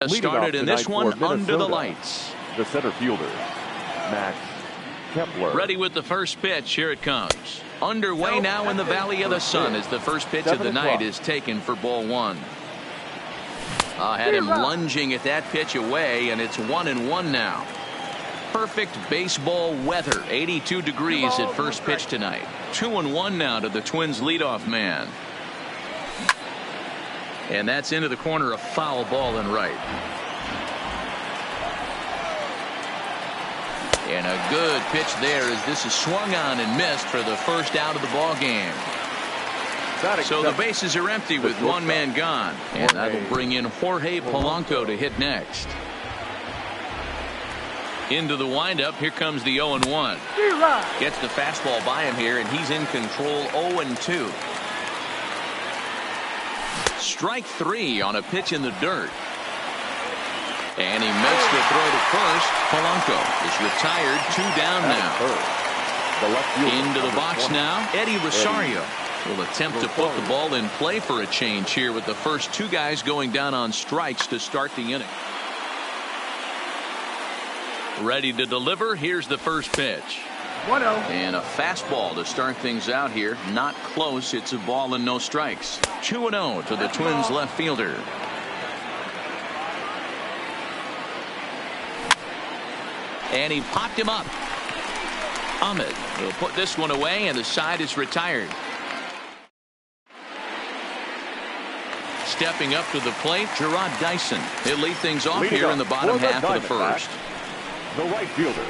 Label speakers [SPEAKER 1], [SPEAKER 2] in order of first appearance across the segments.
[SPEAKER 1] Started in this one under the lights.
[SPEAKER 2] The center fielder, Max Kepler.
[SPEAKER 1] Ready with the first pitch. Here it comes. Underway now in the Valley of the Sun as the first pitch of the night is taken for ball one. Had him lunging at that pitch away, and it's 1-1 now. Perfect baseball weather. 82 degrees at first pitch tonight. 2-1 now to the Twins leadoff man. And that's into the corner, a foul ball and right. And a good pitch there as this is swung on and missed for the first out of the ball game. So the bases are empty with one man gone. And that'll bring in Jorge Polanco to hit next. Into the windup. Here comes the 0-1. Gets the fastball by him here, and he's in control. 0-2. Strike three on a pitch in the dirt. And he makes the throw to first. Polanco is retired. 2 down now. Into the box now. Eddie Rosario will attempt to put the ball in play for a change here with the first 2 guys going down on strikes to start the inning. Ready to deliver. Here's the first pitch.
[SPEAKER 3] 1-0.
[SPEAKER 1] And a fastball to start things out here. Not close. It's a ball and no strikes. 2-0 to the Twins left fielder. And he popped him up. Ahmed will put this one away, and the side is retired. Stepping up to the plate, Gerard Dyson. He'll lead things off here in the bottom half of the first.
[SPEAKER 2] The right fielder.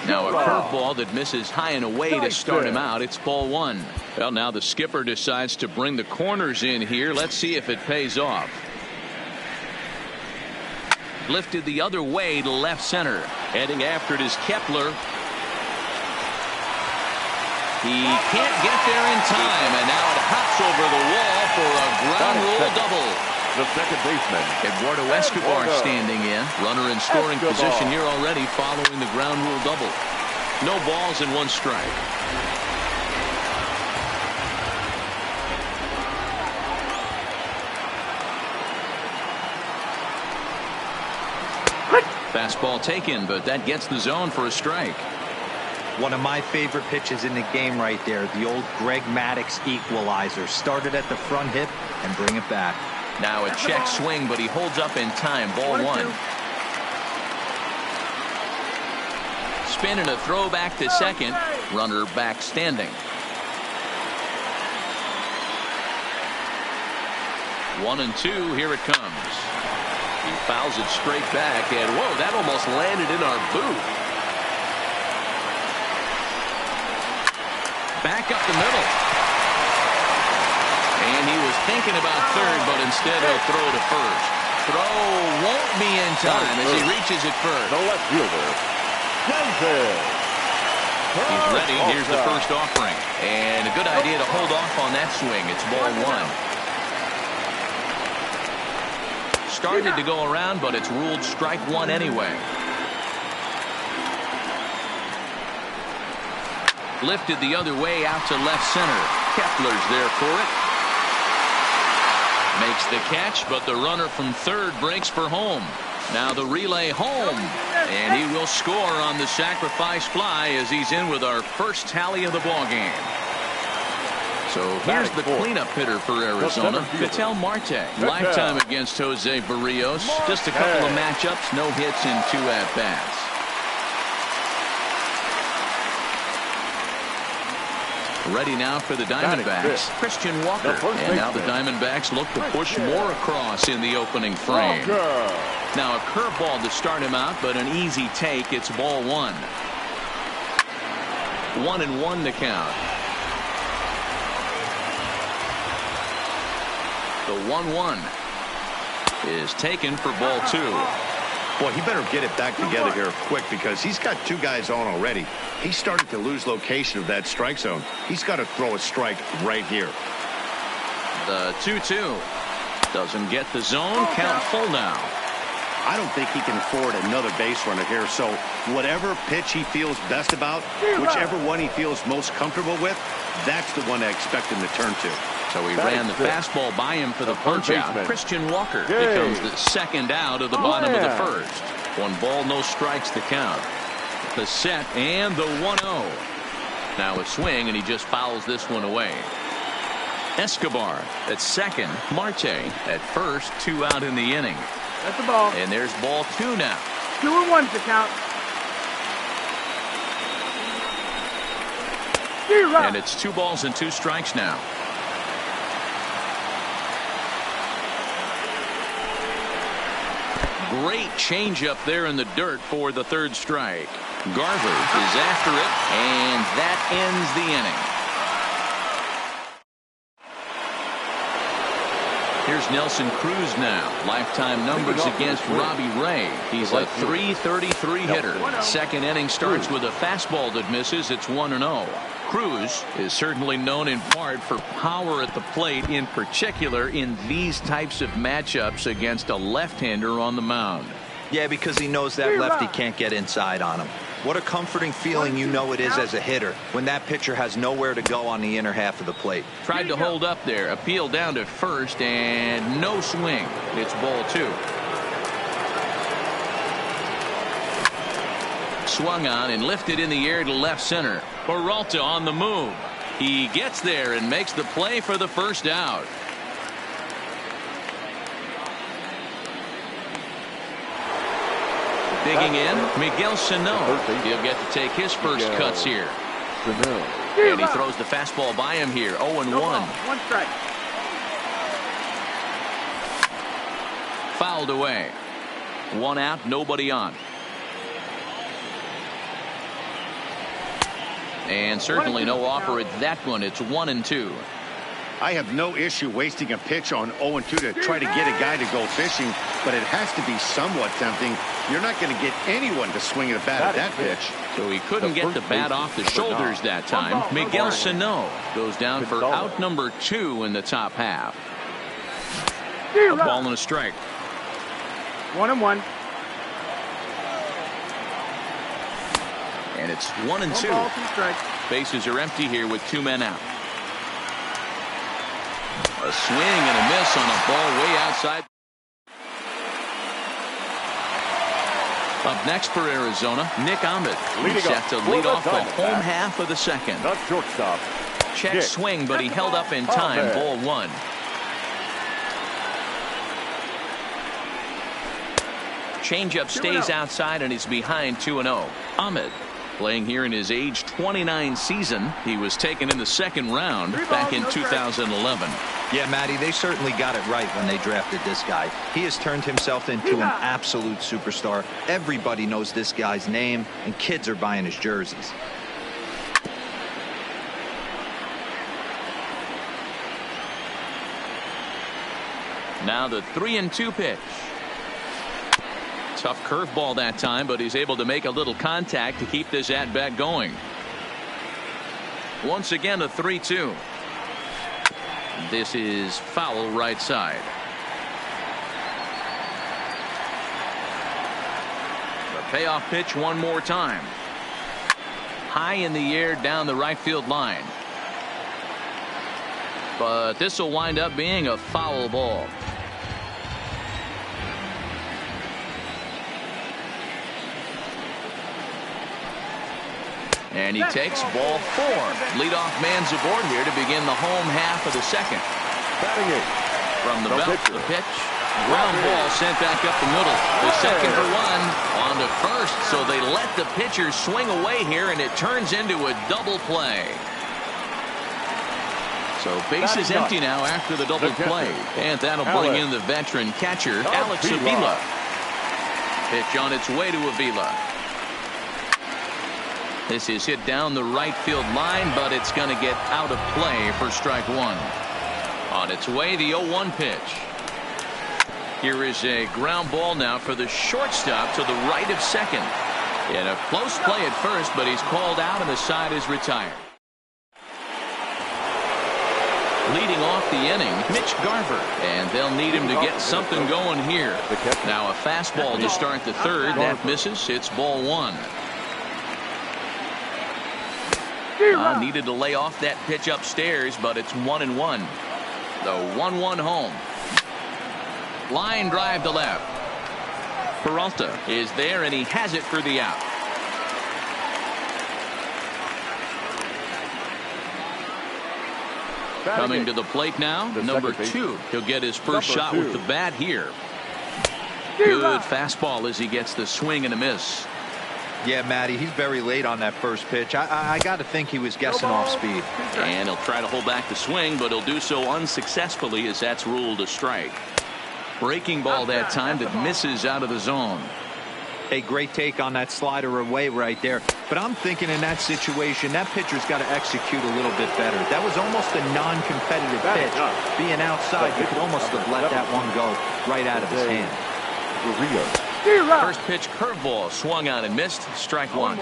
[SPEAKER 1] Now a curveball that misses high and away to start him out. It's ball one. Well, now the skipper decides to bring the corners in here. Let's see if it pays off. Lifted the other way to left center. Heading after it is Kepler. He can't get there in time, and now it hops over the wall for a ground rule double.
[SPEAKER 2] The second baseman,
[SPEAKER 1] Eduardo Escobar standing in. Runner in scoring position here already following the ground rule double. No balls and 1 strike. Fastball taken, but that gets the zone for a strike.
[SPEAKER 4] One of my favorite pitches in the game right there. The old Greg Maddux equalizer. Started at the front hip and bring it back.
[SPEAKER 1] Now a check swing, but he holds up in time. Ball one. Spin and a throw back to second. Runner back standing. 1-2. Here it comes. He fouls it straight back, and whoa, that almost landed in our boot. Back up the middle. And he was thinking about third, but instead he'll throw to first. Throw won't be in time as he reaches it first.
[SPEAKER 2] the left fielder, Davis.
[SPEAKER 1] He's ready. Here's the first offering. And a good idea to hold off on that swing. It's ball one. Started to go around, but it's ruled strike one anyway. Lifted the other way out to left center. Kepler's there for it. Makes the catch, but the runner from third breaks for home. Now the relay home, and he will score on the sacrifice fly as he's in with our first tally of the ball game. So here's the cleanup hitter for Arizona, Ketel Marte. Lifetime against Jose Barrios. Just a couple of matchups, no hits in 2 at-bats. Ready now for the Diamondbacks, Christian Walker. And now the Diamondbacks look to push more across in the opening frame. Now a curveball to start him out, but an easy take. It's ball one. 1-1 to count. The 1-1 is taken for ball two.
[SPEAKER 5] Boy, he better get it back together here quick because he's got 2 guys on already. He's starting to lose location of that strike zone. He's got to throw a strike right here.
[SPEAKER 1] The 2-2 doesn't get the zone. Count full now.
[SPEAKER 5] I don't think he can afford another base runner here. So whatever pitch he feels best about, whichever one he feels most comfortable with, that's the one I expect him to turn to.
[SPEAKER 1] So he ran the fastball by him for the punch out. Christian Walker becomes the second out of the bottom of the first. 1 ball, no strikes to count. The set and the 1-0. Now a swing, and he just fouls this one away. Escobar at second. Marte at first. 2 out in the inning.
[SPEAKER 3] That's the ball.
[SPEAKER 1] And there's ball 2 now.
[SPEAKER 3] 2-1 to count.
[SPEAKER 1] And it's 2 balls and 2 strikes now. Great changeup there in the dirt for the 3rd strike. Garver is after it, and that ends the inning. Here's Nelson Cruz now. Lifetime numbers against Robbie Ray. He's a .333 hitter. Second inning starts with a fastball that misses. It's 1-0. Cruz is certainly known in part for power at the plate, in particular in these types of matchups against a left-hander on the mound.
[SPEAKER 4] Yeah, because he knows that lefty can't get inside on him. What a comforting feeling you know it is as a hitter when that pitcher has nowhere to go on the inner half of the plate.
[SPEAKER 1] Tried to hold up there. Appeal down to first, and no swing. It's ball 2. Swung on and lifted in the air to left center. Peralta on the move. He gets there and makes the play for the first out. Digging in, Miguel Sano. He'll get to take his first cuts here. And he throws the fastball by him here. 0-1.
[SPEAKER 3] 1 strike.
[SPEAKER 1] Fouled away. 1 out, nobody on. And certainly no offer at that one. It's 1-2.
[SPEAKER 5] I have no issue wasting a pitch on 0-2 to try to get a guy to go fishing, but it has to be somewhat tempting. You're not going to get anyone to swing at a bat at that pitch.
[SPEAKER 1] So he couldn't get the bat off the shoulders that time. Miguel Sano goes down for out number 2 in the top half. A ball and a strike.
[SPEAKER 3] 1-1.
[SPEAKER 1] And it's 1-2. Bases are empty here with 2 men out. A swing and a miss on a ball way outside. Up next for Arizona, Nick Ahmed. He's set to lead off the home half of the second.
[SPEAKER 2] Shortstop.
[SPEAKER 1] Check swing, but he held up in time. Ball 1. Changeup stays outside, and he's behind 2-0. Ahmed, playing here in his age 29 season. He was taken in the 2nd round back in 2011.
[SPEAKER 4] Yeah, Matty, they certainly got it right when they drafted this guy. He has turned himself into an absolute superstar. Everybody knows this guy's name, and kids are buying his jerseys.
[SPEAKER 1] Now the 3-2 pitch. Tough curveball that time, but he's able to make a little contact to keep this at-bat going. Once again, a 3-2. This is foul right side. The payoff pitch one more time. High in the air down the right field line. But this will wind up being a foul ball. And he takes ball 4. Leadoff man's aboard here to begin the home half of the second. From the belt, the pitch. Ground ball sent back up the middle. The second for 1. On to first. So they let the pitcher swing away here, and it turns into a double play. So base is empty now after the double play. And that'll bring in the veteran catcher, Alex Avila. Pitch on its way to Avila. This is hit down the right field line, but it's going to get out of play for strike 1. On its way, the 0-1 pitch. Here is a ground ball now for the shortstop to the right of second. In a close play at first, but he's called out and the side is retired. Leading off the inning, Mitch Garver, and they'll need him to get something going here. Now a fastball to start the third. That misses. It's ball 1. Needed to lay off that pitch upstairs, but it's 1-1. The 1-1 home. Line drive to left. Peralta is there, and he has it for the out. Coming to the plate now, number 2. He'll get his first shot with the bat here. Good fastball as he gets the swing and a miss.
[SPEAKER 4] Yeah, Matty, he's very late on that first pitch. I got to think he was guessing off speed.
[SPEAKER 1] And he'll try to hold back the swing, but he'll do so unsuccessfully as that's ruled a strike. Breaking ball that time that misses out of the zone.
[SPEAKER 4] A great take on that slider away right there. But I'm thinking in that situation, that pitcher's got to execute a little bit better. That was almost a non-competitive pitch. Being outside, you could almost have let that one go right out of his hand.
[SPEAKER 1] First pitch curveball swung on and missed. Strike one.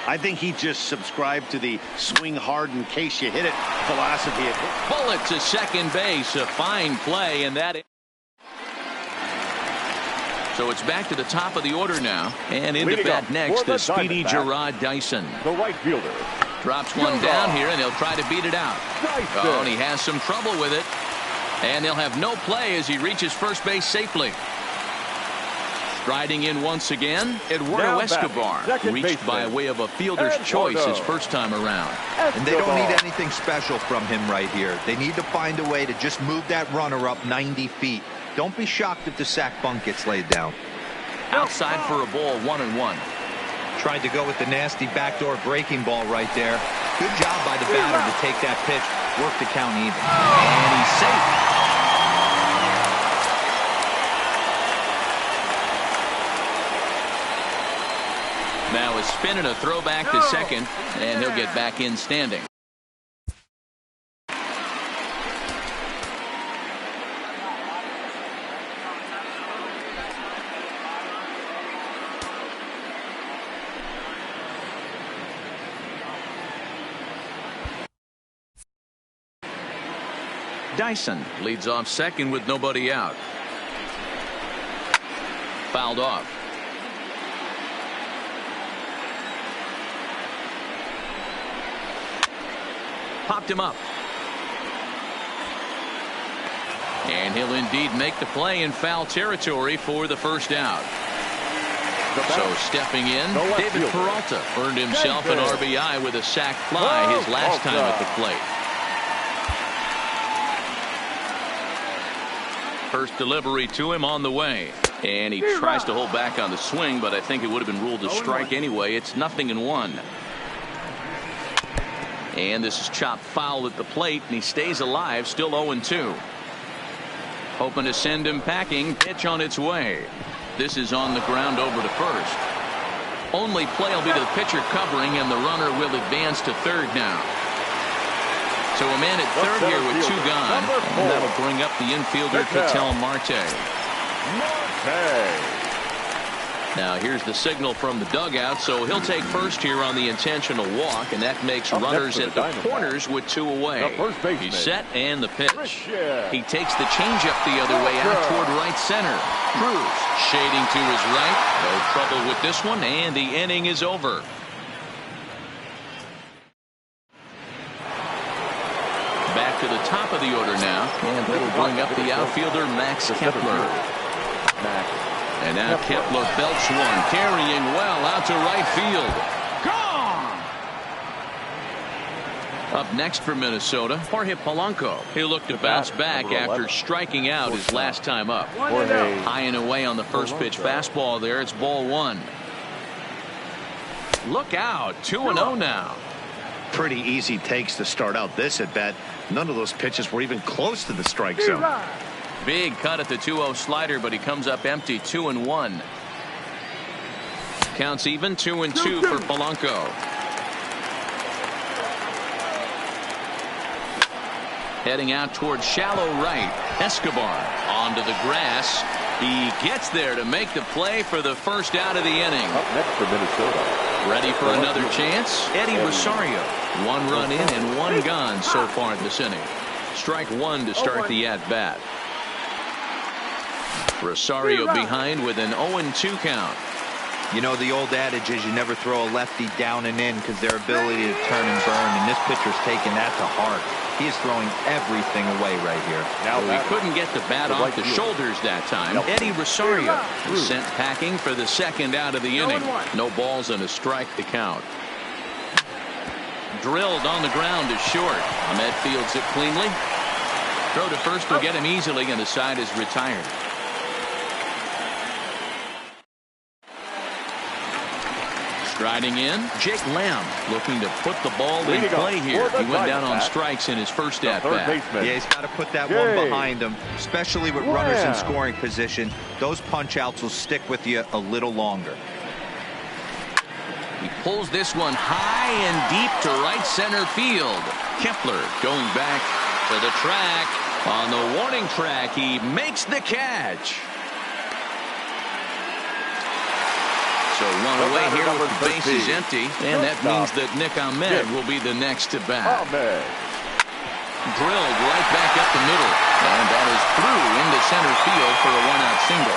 [SPEAKER 5] I think he just subscribed to the swing hard in case you hit it philosophy.
[SPEAKER 1] Bullet to second base. A fine play, and that. So it's back to the top of the order now. And into bat next, the speedy Gerard Dyson.
[SPEAKER 2] The right fielder.
[SPEAKER 1] Drops one down here, and he'll try to beat it out. Oh, and he has some trouble with it. And they'll have no play as he reaches first base safely. Striding in once again, Eduardo Escobar, reached by way of a fielder's choice his first time around.
[SPEAKER 4] And they don't need anything special from him right here. They need to find a way to just move that runner up 90 feet. Don't be shocked if the sac bunt gets laid down.
[SPEAKER 1] Outside for a ball, 1-1.
[SPEAKER 4] Tried to go with the nasty backdoor breaking ball right there. Good job by the batter to take that pitch, work the count even.
[SPEAKER 1] And he's safe. Now a spin and a throwback to second, and he'll get back in standing. Dyson leads off second with nobody out. Fouled off. Popped him up. And he'll indeed make the play in foul territory for the first out. So stepping in, David Peralta earned himself an RBI with a sac fly his last time at the plate. First delivery to him on the way. And he tries to hold back on the swing, but I think it would have been ruled a strike anyway. It's 0-1. And this is chopped foul at the plate, and he stays alive, still 0-2. Hoping to send him packing. Pitch on its way. This is on the ground over to first. Only play will be to the pitcher covering, and the runner will advance to third now. So a man at third here with 2 gone, and that'll bring up the infielder Ketel Marte. Now here's the signal from the dugout, so he'll take first here on the intentional walk, and that makes runners at the corners with 2 away. He's set, and the pitch. He takes the changeup the other way out toward right center. Cruz shading to his right. No trouble with this one, and the inning is over. Back to the top of the order now, and that'll bring up the outfielder Max Kepler. And now Kepler belts one, carrying well out to right field. Gone! Up next for Minnesota, Jorge Polanco. He'll look to bounce back after striking out his last time up. High and away on the first pitch fastball there. It's ball 1. Look out, 2-0 now.
[SPEAKER 5] Pretty easy takes to start out this at bat. None of those pitches were even close to the strike zone.
[SPEAKER 1] Big cut at the 2-0 slider, but he comes up empty. 2-1. Counts even. 2-2 for Polanco. Heading out towards shallow right. Escobar onto the grass. He gets there to make the play for the first out of the inning.
[SPEAKER 2] Up next for Minnesota.
[SPEAKER 1] Ready for another chance? Eddie Rosario. 1 run in and 1 gone so far in this inning. Strike 1 to start the at-bat. Rosario behind with an 0-2 count.
[SPEAKER 4] You know, the old adage is you never throw a lefty down and in because their ability to turn and burn, and this pitcher's taking that to heart. He is throwing everything away right here.
[SPEAKER 1] Now he couldn't get the bat off the shoulders that time. Eddie Rosario is sent packing for the second out of the inning. No balls and a strike to count. Drilled on the ground is short. Ahmed fields it cleanly. Throw to first will get him easily, and the side is retired. Striding in, Jake Lamb looking to put the ball in play here. He went down on strikes in his first at-bat.
[SPEAKER 4] Yeah, he's got to put that one behind him, especially with runners in scoring position. Those punch-outs will stick with you a little longer.
[SPEAKER 1] He pulls this one high and deep to right center field. Kepler going back to the track. On the warning track, he makes the catch. So one away here with the bases empty, and that means that Nick Ahmed will be the next to bat. Drilled right back up the middle, and that is through into center field for a one-out single.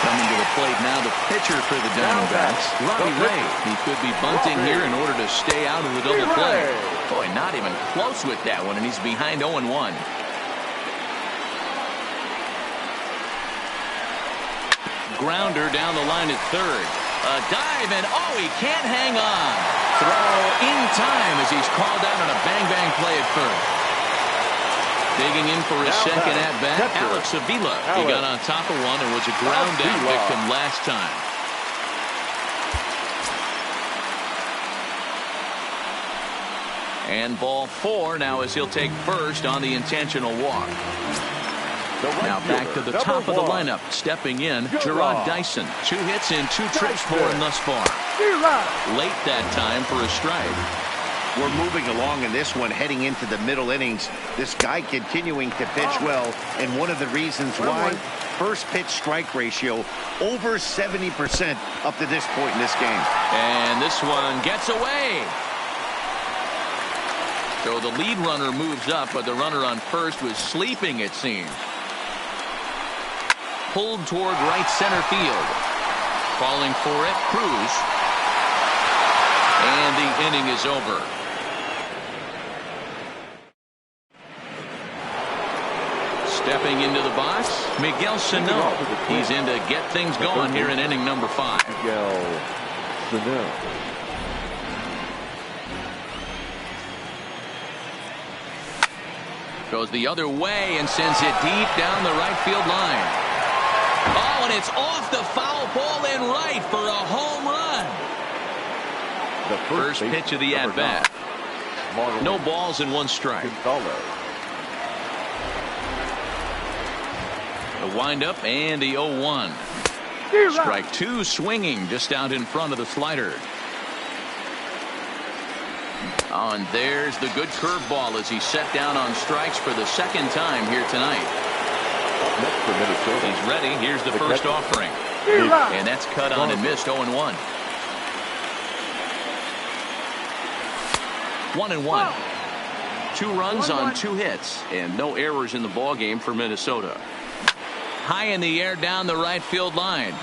[SPEAKER 1] Coming to the plate now, the pitcher for the Diamondbacks, Robbie Ray. He could be bunting here in order to stay out of the double play. Boy, not even close with that one, and he's behind 0-1. Grounder down the line at third. A dive, and oh, he can't hang on. Throw in time as he's called out on a bang-bang play at first. Digging in for his second at-bat, Alex Avila. He got on top of one and was a ground-out victim last time. And ball 4 now as he'll take first on the intentional walk. Now back to the top of the lineup. Stepping in, Gerard Dyson. 2 hits and 2 trips for him thus far. Late that time for a strike.
[SPEAKER 5] We're moving along in this one, heading into the middle innings. This guy continuing to pitch well, and one of the reasons why, first pitch strike ratio over 70% up to this point in this game.
[SPEAKER 1] And this one gets away. So the lead runner moves up, but the runner on first was sleeping, it seems. Pulled toward right center field. Falling for it, Cruz. And the inning is over. Stepping into the box, Miguel Sano. He's in to get things going here in inning number 5.
[SPEAKER 2] Miguel Sano.
[SPEAKER 1] Goes the other way and sends it deep down the right field line. Oh, and it's off the foul pole in right for a home run.
[SPEAKER 2] The
[SPEAKER 1] first pitch of the at-bat. No balls and 1 strike. The windup and the 0-1. Strike 2 swinging just out in front of the slider. Oh, and there's the good curveball as he's set down on strikes for the second time here tonight.
[SPEAKER 2] Next for Minnesota.
[SPEAKER 1] He's ready. Here's the first offering. And that's cut on and missed. 0-1. 1-1. 2 runs on 2 hits and no errors in the ball game for Minnesota. High in the air down the right field line.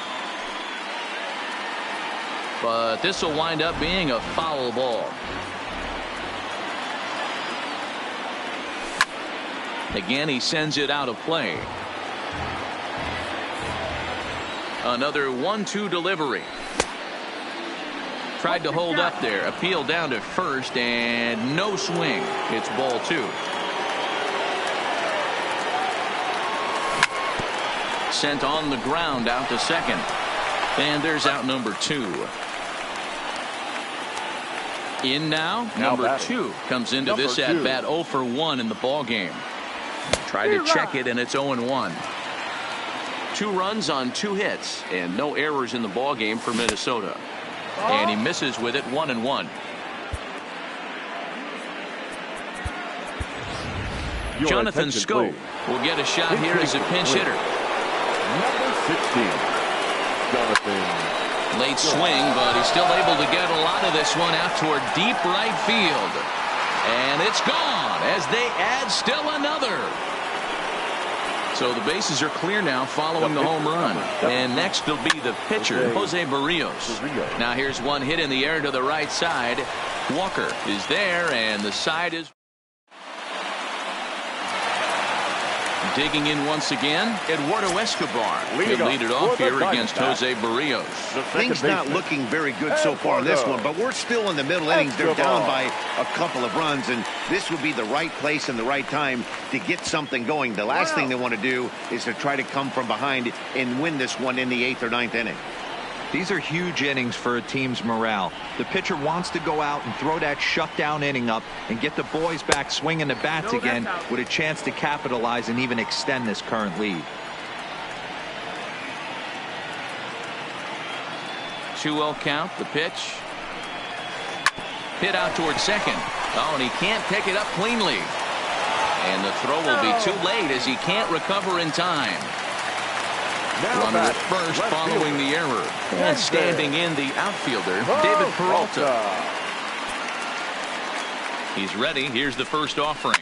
[SPEAKER 1] But this will wind up being a foul ball. Again, he sends it out of play. Another 1-2 delivery. Tried to hold up there. Appeal down to first and no swing. It's ball 2. Sent on the ground out to second. And there's out number 2. In now, number 2 comes into this at bat 0 for 1 in the ball game. Tried to check it and it's 0-1. 2 runs on 2 hits and no errors in the ball game for Minnesota. And he misses with it. 1-1. Jonathan Scope will get a shot here as a pinch hitter.
[SPEAKER 2] Number 16, Jonathan.
[SPEAKER 1] Late swing, but he's still able to get a lot of this one out toward deep right field. And it's gone as they add still another. So the bases are clear now following the home run. And next will be the pitcher, Jose Barrios. Now here's one hit in the air to the right side. Walker is there, and the side is digging in once again. Eduardo Escobar will lead it off here against Jose Barrios.
[SPEAKER 5] Things not looking very good so far in this one, but we're still in the middle innings. They're down by a couple of runs, and this would be the right place and the right time to get something going. The last thing they want to do is to try to come from behind and win this one in the 8th or 9th inning.
[SPEAKER 4] These are huge innings for a team's morale. The pitcher wants to go out and throw that shutdown inning up and get the boys back swinging the bats again with a chance to capitalize and even extend this current lead.
[SPEAKER 1] 2-0 count, the pitch. Hit out towards second. Oh, and he can't pick it up cleanly. And the throw will be too late as he can't recover in time. Runner at first following the error. And standing in the outfielder, David Peralta. He's ready. Here's the first offering.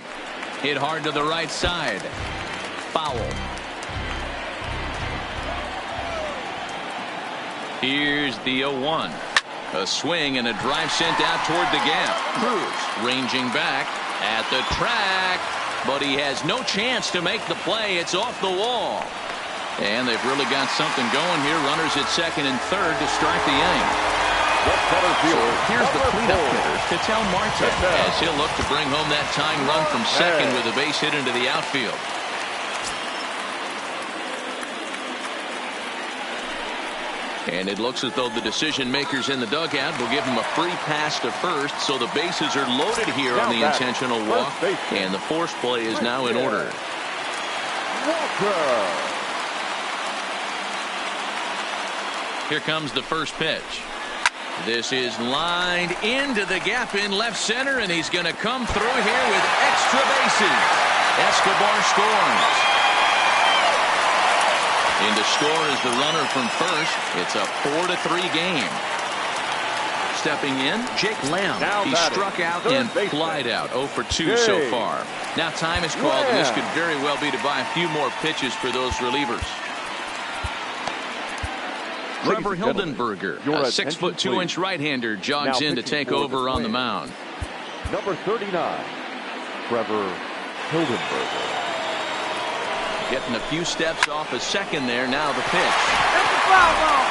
[SPEAKER 1] Hit hard to the right side. Foul. Here's the 0-1. A swing and a drive sent out toward the gap. Cruz ranging back at the track, but he has no chance to make the play. It's off the wall. And they've really got something going here. Runners at second and third to start the inning. So here's the cleanup hitter, Ketel Marte, as he'll look to bring home that tying run from second with a base hit into the outfield. And it looks as though the decision makers in the dugout will give him a free pass to first, so the bases are loaded here on the intentional walk, and the force play is now in order. Here comes the first pitch. This is lined into the gap in left center, and he's going to come through here with extra bases. Escobar scores. In to score is the runner from first. It's a 4-3 game. Stepping in, Jake Lamb. He struck out and flied out. 0 for 2 so far. Now time is called, and this could very well be to buy a few more pitches for those relievers. Trevor Hildenberger, a 6'2" right-hander, jogs in to take over on the mound.
[SPEAKER 2] Number 39, Trevor Hildenberger.
[SPEAKER 1] Getting a few steps off a second there. Now the pitch.
[SPEAKER 3] That's a foul ball.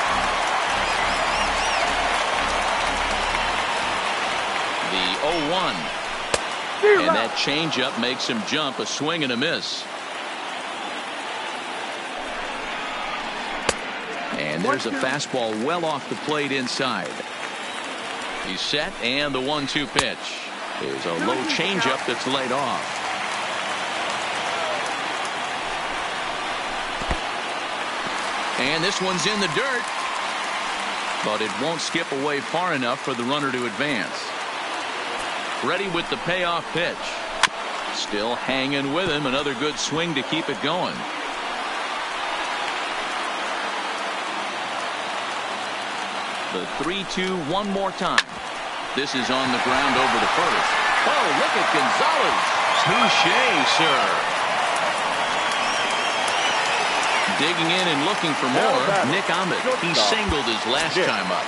[SPEAKER 1] The 0-1. And that changeup makes him jump. A swing and a miss. And there's a fastball well off the plate inside. He's set, and the 1-2 pitch. There's a low changeup that's laid off. And this one's in the dirt. But it won't skip away far enough for the runner to advance. Ready with the payoff pitch. Still hanging with him. Another good swing to keep it going. The 3-2 one more time. This is on the ground over to first. Oh, look at Gonzalez. Touché, sir. Digging in and looking for more. Nick Ahmed. He singled his last time up.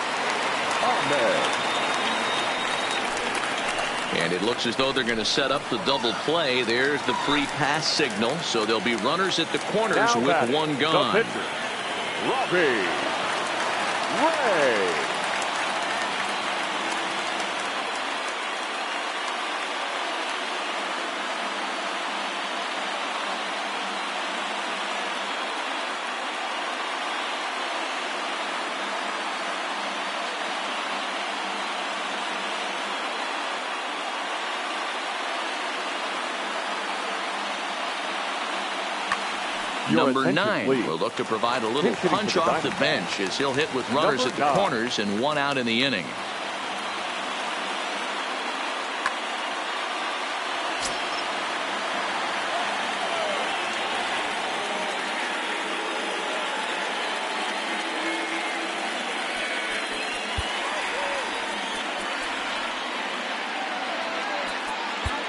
[SPEAKER 1] And it looks as though they're going to set up the double play. There's the free pass signal. So there'll be runners at the corners with one gone.
[SPEAKER 2] Robbie Ray.
[SPEAKER 1] Number 9 will look to provide a little punch off the bench as he'll hit with runners at the corners and one out in the inning.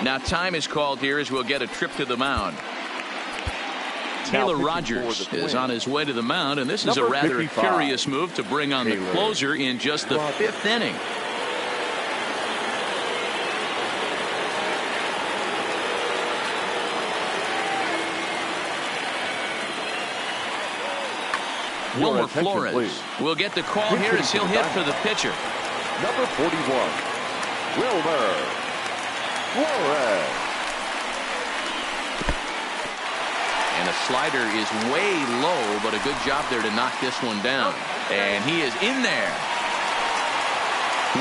[SPEAKER 1] Now time is called here as we'll get a trip to the mound. Taylor Rogers is on his way to the mound, and this is a rather curious move to bring on the closer in just the 5th inning. Wilmer Flores will get the call here as he'll hit for the pitcher.
[SPEAKER 2] Number 41, Wilmer Flores.
[SPEAKER 1] And a slider is way low, but a good job there to knock this one down. And he is in there.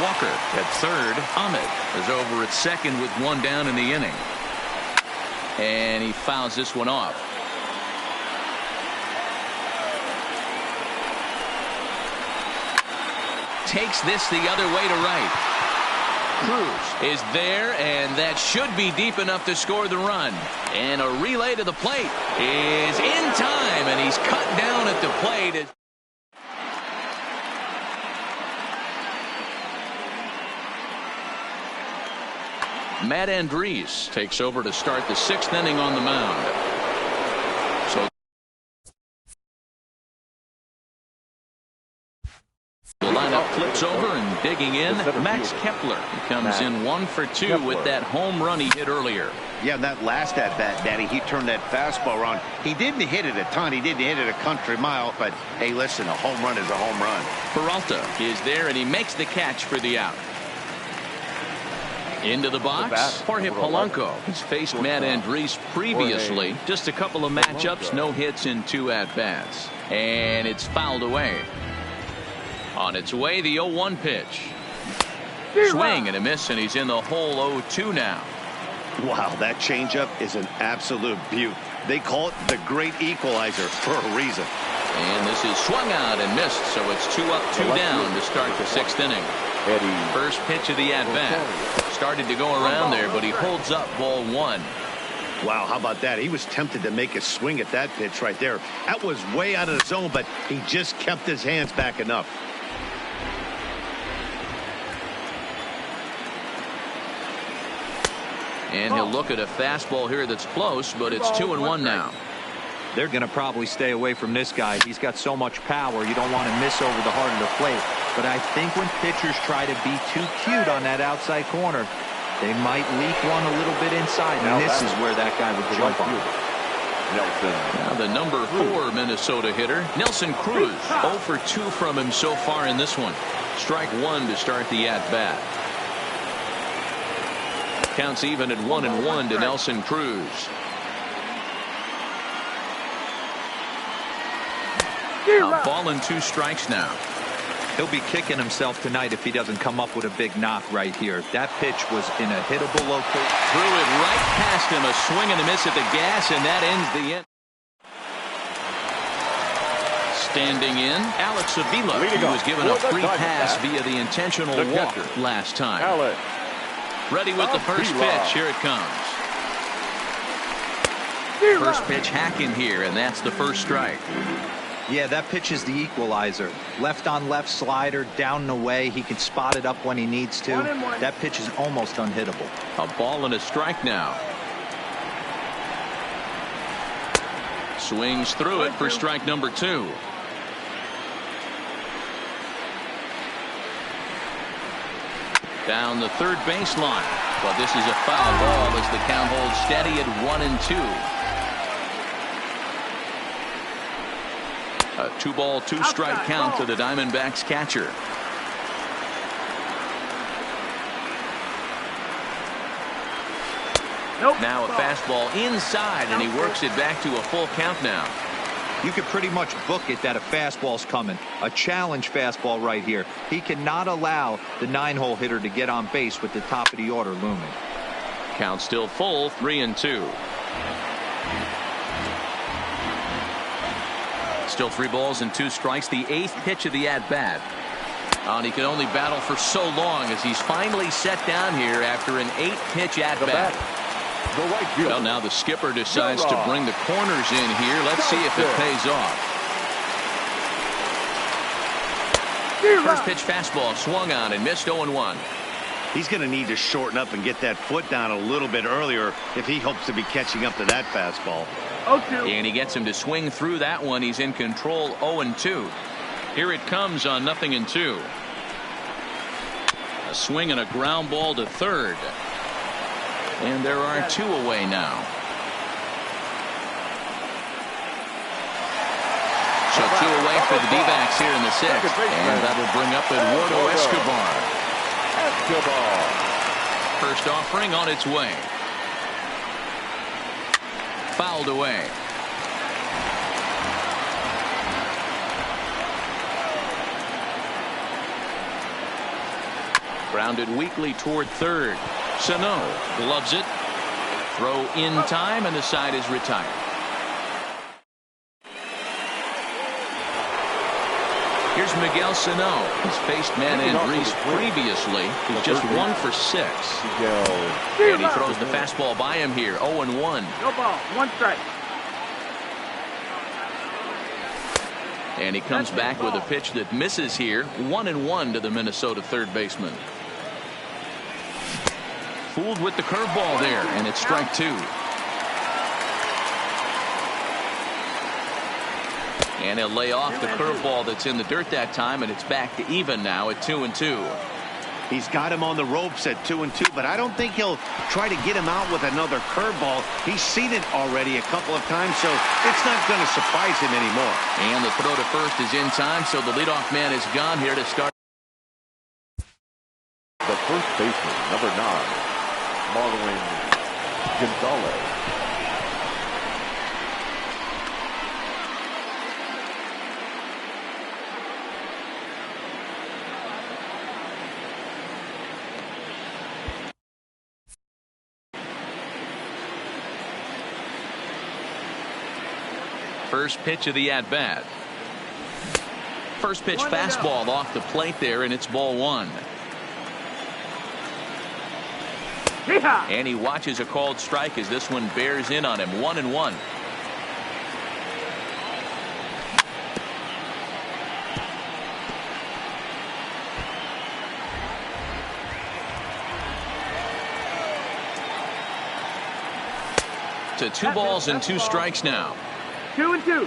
[SPEAKER 1] Walker at third. Ahmed is over at second with 1 down in the inning. And he fouls this one off. Takes this the other way to right. Cruz is there, and that should be deep enough to score the run. And a relay to the plate is in time, and he's cut down at the plate. Matt Andriese takes over to start the 6th inning on the mound. So the lineup flips over, and digging in, Max Kepler. He comes in 1 for 2 with that home run he hit earlier.
[SPEAKER 5] Yeah, that last at-bat, Daddy, he turned that fastball around. He didn't hit it a ton. He didn't hit it a country mile. But, hey, listen, a home run is a home run.
[SPEAKER 1] Peralta is there, and he makes the catch for the out. Into the box, Jorge Polanco has faced Matt Andriese previously. Just a couple of matchups, no hits in 2 at-bats. And it's fouled away. On its way, the 0-1 pitch. Swing and a miss, and he's in the hole 0-2 now.
[SPEAKER 5] Wow, that changeup is an absolute beaut. They call it the great equalizer for a reason.
[SPEAKER 1] And this is swung out and missed, so it's 2 up, 2 down to start the 6th inning. First pitch of the at-bat. Started to go around there, but he holds up ball 1.
[SPEAKER 5] Wow, how about that? He was tempted to make a swing at that pitch right there. That was way out of the zone, but he just kept his hands back enough.
[SPEAKER 1] And he'll look at a fastball here that's close, but it's 2-1 now.
[SPEAKER 4] They're going to probably stay away from this guy. He's got so much power. You don't want to miss over the heart of the plate. But I think when pitchers try to be too cute on that outside corner, they might leak one a little bit inside. And this is where that guy would jump on.
[SPEAKER 1] Now the number 4 Minnesota hitter, Nelson Cruz. 0 for 2 from him so far in this one. Strike 1 to start the at-bat. Counts even at 1-1 to Nelson Cruz. A ball and 2 strikes now.
[SPEAKER 4] He'll be kicking himself tonight if he doesn't come up with a big knock right here. That pitch was in a hittable location.
[SPEAKER 1] Threw it right past him. A swing and a miss at the gas, and that ends the inning. Standing in, Alex Avila, who was given a free pass via the intentional walk last time. Ready with the first pitch. Here it comes. First pitch hacking here, and that's the first strike.
[SPEAKER 4] Yeah, that pitch is the equalizer. Left on left slider, down and away. He can spot it up when he needs to. That pitch is almost unhittable.
[SPEAKER 1] A ball and a strike now. Swings through it for strike number 2. Down the third baseline. But this is a foul ball as the count holds steady at 1-2. A 2-ball, 2-strike count to the Diamondbacks catcher. Now a fastball inside, and he works it back to a full count now.
[SPEAKER 4] You could pretty much book it that a fastball's coming. A challenge fastball right here. He cannot allow the 9-hole hitter to get on base with the top of the order looming.
[SPEAKER 1] Count still full, 3-2. Still 3 balls and 2 strikes. The 8th pitch of the at-bat. And he can only battle for so long as he's finally set down here after an 8-pitch at-bat. Well, now the skipper decides to bring the corners in here. Let's see if it pays off. First pitch fastball swung on and missed 0-1.
[SPEAKER 5] He's going to need to shorten up and get that foot down a little bit earlier if he hopes to be catching up to that fastball.
[SPEAKER 3] 0-2.
[SPEAKER 1] And he gets him to swing through that one. He's in control, 0-2. Here it comes on 0-2. A swing and a ground ball to third. And there are 2 away now. So 2 away for the D-backs here in the 6th. And that'll bring up Eduardo Escobar. First offering on its way. Fouled away. Grounded weakly toward third. Sano gloves it. Throw in time, and the side is retired. Here's Miguel Sano. He's faced man Andres previously. He's just 1 for 6. And he throws the fastball by him here. 0-1.
[SPEAKER 3] No ball. 1 strike.
[SPEAKER 1] And he comes back with a pitch that misses here. 1-1 to the Minnesota third baseman. Fooled with the curveball there, and it's strike 2. And he'll lay off the curveball that's in the dirt that time, and it's back to even now at 2-2.
[SPEAKER 5] He's got him on the ropes at 2-2, but I don't think he'll try to get him out with another curveball. He's seen it already a couple of times, so it's not going to surprise him anymore.
[SPEAKER 1] And the throw to first is in time, so the leadoff man is gone here to start.
[SPEAKER 2] The first baseman, number 9, Marlon Gonzalez.
[SPEAKER 1] First pitch of the at-bat. First pitch fastball off the plate there, and it's ball 1. And he watches a called strike as this one bears in on him. 1-1. To 2 balls and 2 strikes now.
[SPEAKER 3] 2-2.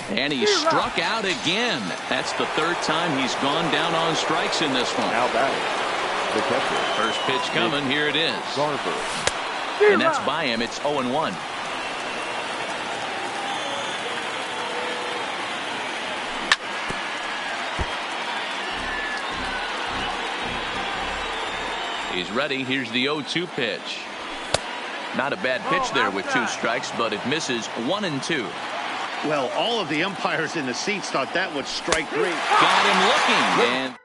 [SPEAKER 1] And he struck out again. That's the 3rd time he's gone down on strikes in this one.
[SPEAKER 2] Now batting, the catcher.
[SPEAKER 1] First pitch coming. Here it is.
[SPEAKER 2] Garver.
[SPEAKER 1] And that's by him. It's 0-1. He's ready. Here's the 0-2 pitch. Not a bad pitch there with 2 strikes, but it misses. 1-2.
[SPEAKER 5] Well, all of the umpires in the seats thought that was strike 3.
[SPEAKER 1] Got him looking. And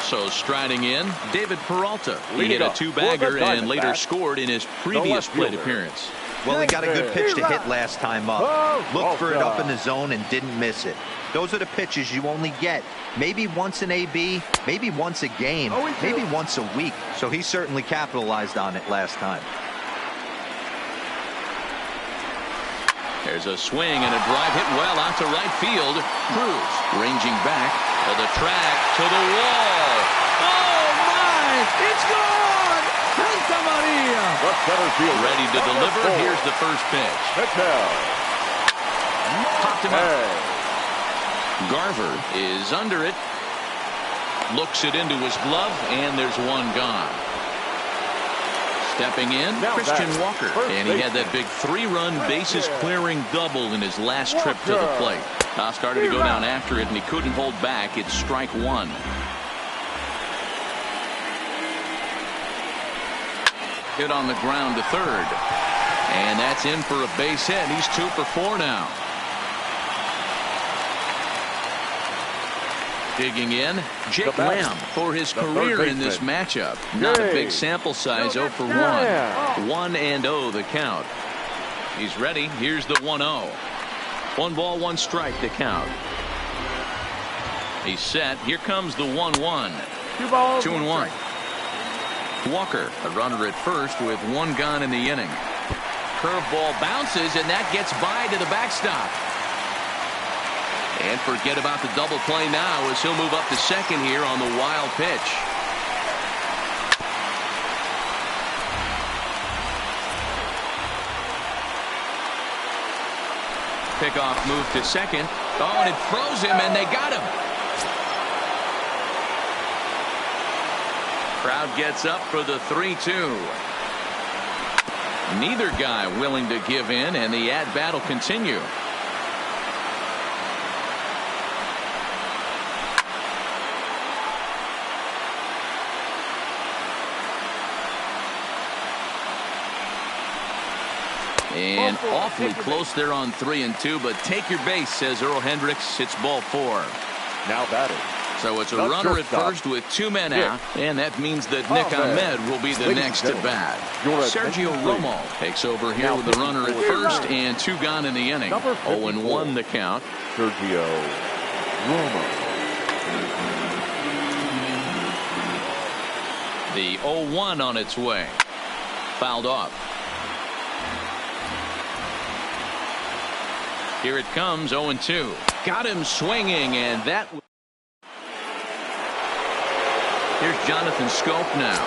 [SPEAKER 1] so striding in, David Peralta. He hit a 2-bagger and later scored in his previous plate appearance.
[SPEAKER 4] Well, he got a good pitch to hit last time up. Looked for it up in the zone and didn't miss it. Those are the pitches you only get maybe once in AB, maybe once a game, maybe once a week. So he certainly capitalized on it last time.
[SPEAKER 1] There's a swing and a drive hit well out to right field. Cruz ranging back to the track, to the wall. Oh, my! It's gone! Santa Maria!
[SPEAKER 2] The center field
[SPEAKER 1] Ready to deliver. Here's the first pitch. Popped him out. Garver is under it. Looks it into his glove, and there's one gone. Stepping in, Christian Walker. And he had that big 3-run bases clearing double in his last trip to the plate. Started to go down after it, and he couldn't hold back. It's strike 1. Hit on the ground to third. And that's in for a base hit. He's 2 for 4 now. Digging in, Jake Lamb for his career in this matchup. Not a big sample size, 0 for 1. 1-0 the count. He's ready. Here's the 1-0. 1 ball, 1 strike the count. He's set. Here comes the 1-1.
[SPEAKER 3] 2 balls,
[SPEAKER 1] 2-1. Walker, a runner at first with 1 gone in the inning. Curveball bounces, and that gets by to the backstop. And forget about the double play now as he'll move up to second here on the wild pitch. pickoff move to second. Oh, and it froze him, and they got him. Crowd gets up for the 3-2. Neither guy willing to give in, and the at-bat will continue. And awfully close there on 3-2, but take your base, says Earl Hendricks. It's ball 4.
[SPEAKER 2] Now batting.
[SPEAKER 1] So it's a runner at first with 2 men out, and that means that Nick Ahmed will be the next at bat. Sergio Romo takes over here with the runner at first and 2 gone in the inning. 0-1 the count.
[SPEAKER 2] Sergio Romo.
[SPEAKER 1] The 0-1 on its way. Fouled off. Here it comes, 0-2. Got him swinging, and that. Here's Jonathan Scope now.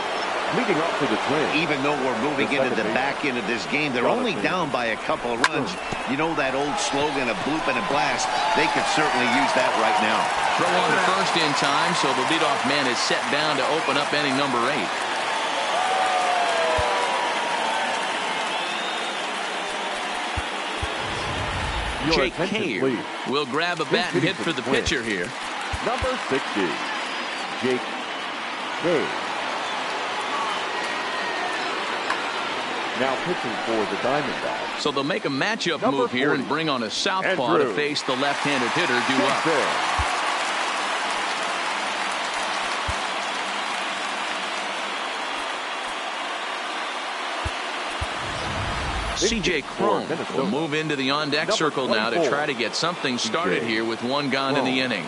[SPEAKER 2] Leading up to the Twins.
[SPEAKER 5] Even though we're moving into the back end of this game, they're only down by a couple of runs. You know that old slogan, a bloop and a blast. They could certainly use that right now.
[SPEAKER 1] Throw on to first in time, so the leadoff man is set down to open up inning number 8. Jake Cave will grab a bat and hit for the pitcher here.
[SPEAKER 2] Number 60, Jake Cave. Now pitching for the Diamondbacks.
[SPEAKER 1] So they'll make a matchup move here and bring on a southpaw to face the left-handed hitter due up. C.J. Cron will move into the on-deck circle now to try to get something started here with 1 gone in the inning.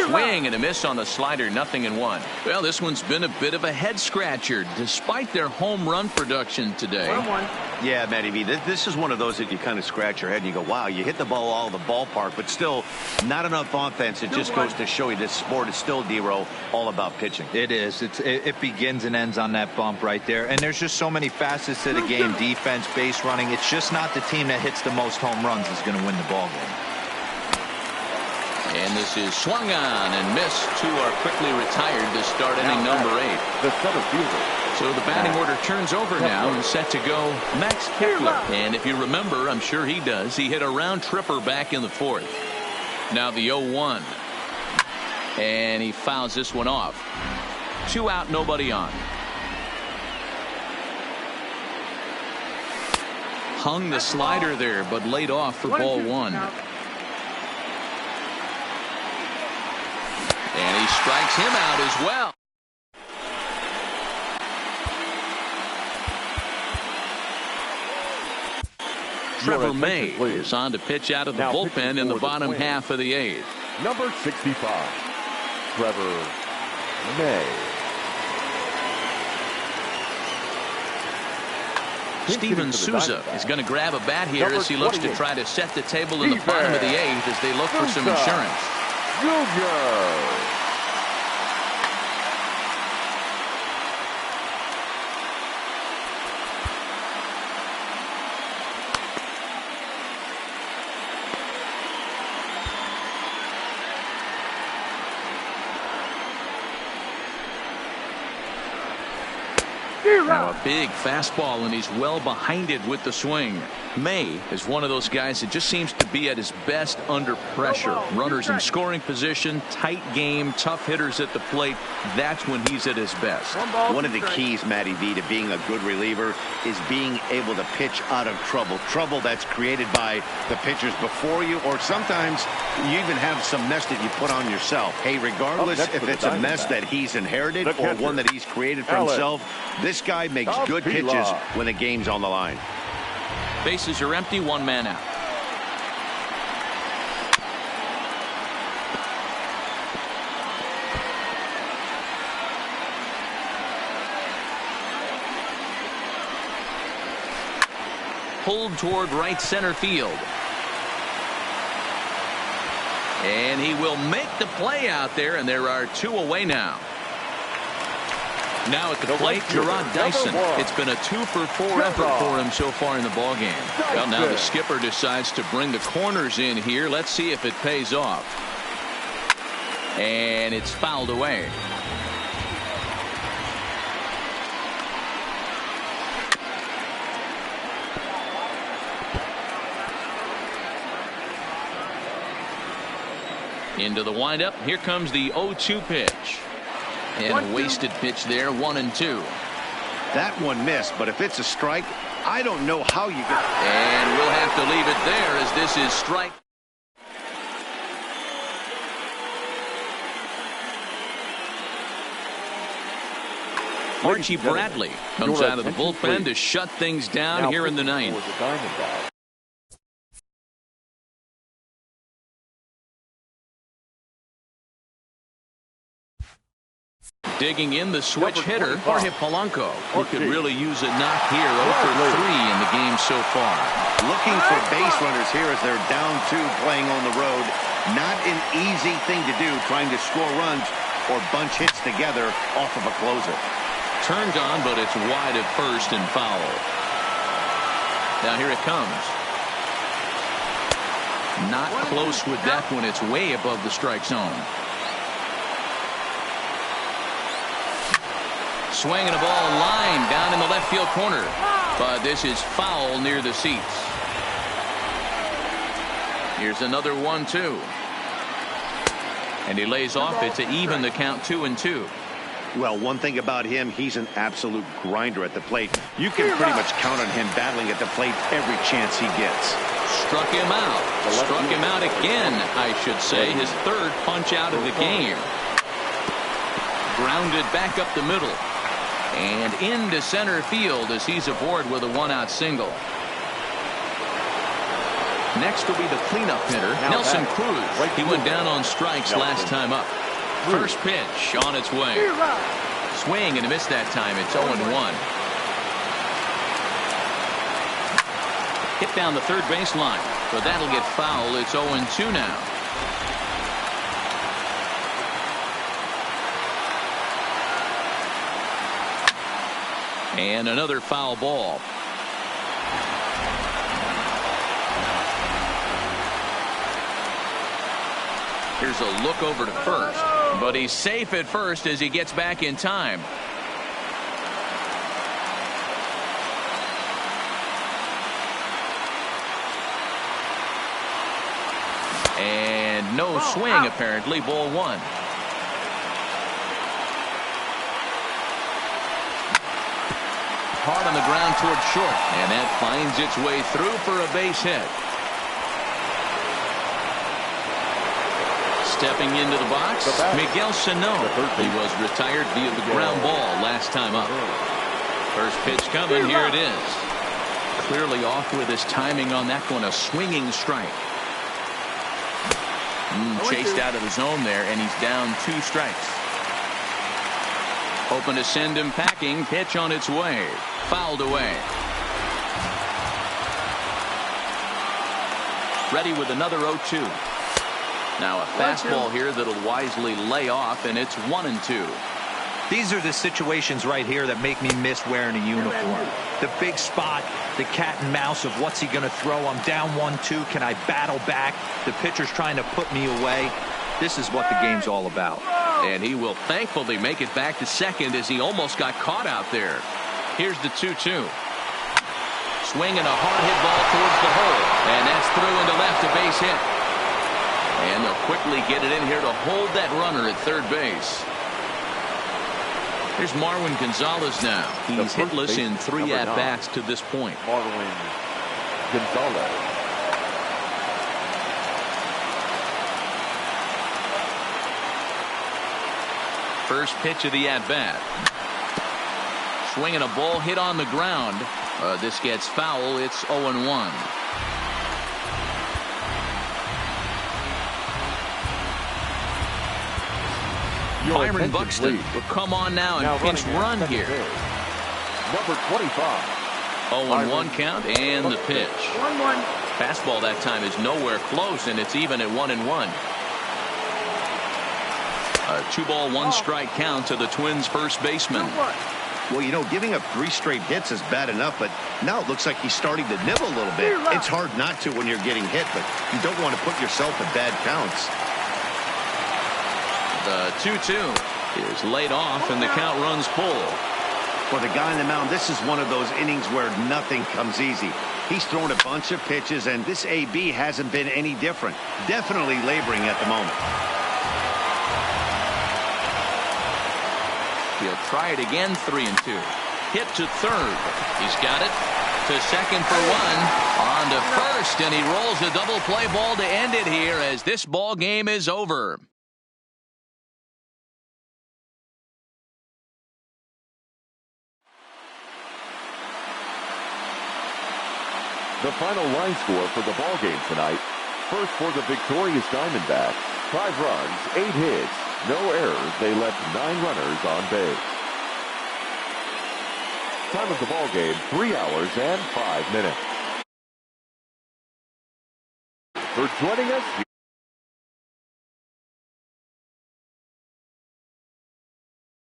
[SPEAKER 1] Swing and a miss on the slider, 0-1. Well, this one's been a bit of a head-scratcher despite their home run production today.
[SPEAKER 3] 1-1.
[SPEAKER 5] Yeah, Matty V, this is one of those that you kind of scratch your head and you go, wow, you hit the ball all the ballpark, but still not enough offense. It just goes to show you this sport is still, D-Row, all about pitching.
[SPEAKER 4] It is. It begins and ends on that bump right there. And there's just so many facets to the game. Defense, base running. It's just not the team that hits the most home runs is going to win the ball game.
[SPEAKER 1] And this is swung on and missed. 2 are quickly retired to start inning number 8.
[SPEAKER 2] The center fielder.
[SPEAKER 1] So the batting order turns over now and set to go Max Kepler. And if you remember, I'm sure he does, he hit a round tripper back in the 4th. Now the 0-1. And he fouls this one off. 2 out, nobody on. Hung the slider there, but laid off for ball 1. And he strikes him out as well. Trevor May is on to pitch out of the bullpen in the bottom half of the 8th.
[SPEAKER 2] Number 65, Trevor May.
[SPEAKER 1] Steven Souza is going to grab a bat here as he looks to try to set the table in the bottom of the 8th as they look for some insurance.
[SPEAKER 2] Junior.
[SPEAKER 1] Now a big fastball, and he's well behind it with the swing. May is one of those guys that just seems to be at his best under pressure. Runners in scoring position, tight game, tough hitters at the plate. That's when he's at his best.
[SPEAKER 5] One of the keys, Matty V, to being a good reliever is being able to pitch out of trouble. Trouble that's created by the pitchers before you, or sometimes you even have some mess that you put on yourself. Hey, regardless if it's a mess that he's inherited or one that he's created for himself, this guy makes good pitches when the game's on the line.
[SPEAKER 1] Bases are empty, 1 man out. Pulled toward right center field. And he will make the play out there, and there are 2 away now. Now at the plate, Gerard Dyson. It's been a 2-for-4 effort for him so far in the ballgame. Well, now the skipper decides to bring the corners in here. Let's see if it pays off. And it's fouled away. Into the windup. Here comes the 0-2 pitch. And wasted pitch there, 1-2.
[SPEAKER 5] That one missed, but if it's a strike, I don't know how you get.
[SPEAKER 1] And we'll have to leave it there as this is strike. Archie Bradley comes out of the bullpen to shut things down here in the ninth. Digging in the switch hitter, Jorge Polanco. He could really use a knock here. 0-for-3 in the game so far.
[SPEAKER 5] Looking for base runners here as they're down 2 playing on the road. Not an easy thing to do, trying to score runs or bunch hits together off of a closer.
[SPEAKER 1] Turned on, but it's wide at first and foul. Now here it comes. Not close with that one. It's way above the strike zone. Swinging a ball line down in the left field corner. But this is foul near the seats. Here's another 1-2. And he lays off it to even the count 2-2.
[SPEAKER 5] Well, one thing about him, he's an absolute grinder at the plate. You can pretty much count on him battling at the plate every chance he gets.
[SPEAKER 1] Struck him out. Struck him out again, I should say. His third punch out of the game. Grounded back up the middle. And into center field as he's aboard with a 1-out single. Next will be the cleanup hitter, Nelson Cruz. He went down on strikes last time up. First pitch on its way. Swing and a miss that time. It's 0-1. Hit down the third baseline, but that'll get foul. It's 0-2 now. And another foul ball. Here's a look over to first, but he's safe at first as he gets back in time. And no swing apparently. Ball 1. Hard on the ground toward short, and that finds its way through for a base hit. Stepping into the box, Miguel Sano. He was retired via the ground ball last time up. First pitch coming, here it is. Clearly off with his timing on that one, a swinging strike. Chased out of the zone there, and he's down 2 strikes. Hoping to send him packing. Pitch on its way. Fouled away. Ready with another 0-2. Now a fastball here that'll wisely lay off, and it's 1-2.
[SPEAKER 4] These are the situations right here that make me miss wearing a uniform. The big spot, the cat and mouse of what's he going to throw. I'm down 1-2. Can I battle back? The pitcher's trying to put me away. This is what the game's all about.
[SPEAKER 1] And he will thankfully make it back to second as he almost got caught out there. Here's the 2-2. Swinging a hard hit ball towards the hole. And that's through into left, a base hit. And they'll quickly get it in here to hold that runner at third base. Here's Marwin Gonzalez now. He's hitless in 3 at-bats to this point.
[SPEAKER 2] Marwin Gonzalez.
[SPEAKER 1] First pitch of the at-bat. Swinging a ball hit on the ground. This gets foul. It's 0-1. Byron Buxton will come on now and pinch run here.
[SPEAKER 2] Number 25.
[SPEAKER 1] 0-1 count and the pitch.
[SPEAKER 3] 1-1.
[SPEAKER 1] Fastball that time is nowhere close, and it's even at 1-1. A 2-ball, 1-strike count to the Twins' first baseman.
[SPEAKER 5] Well, you know, giving up 3 straight hits is bad enough, but now it looks like he's starting to nibble a little bit. It's hard not to when you're getting hit, but you don't want to put yourself in bad counts.
[SPEAKER 1] The 2-2 is laid off, and the count runs full.
[SPEAKER 5] For the guy on the mound, this is one of those innings where nothing comes easy. He's thrown a bunch of pitches, and this AB hasn't been any different. Definitely laboring at the moment.
[SPEAKER 1] He'll try it again, 3-2. Hit to third. He's got it. To second for 1. On to first, and he rolls a double play ball to end it here as this ball game is over.
[SPEAKER 2] The final line score for the ball game tonight. First for the victorious Diamondbacks. 5 runs, 8 hits, no errors. They left 9 runners on base. Time of the ball game, 3 hours and 5 minutes. For joining us.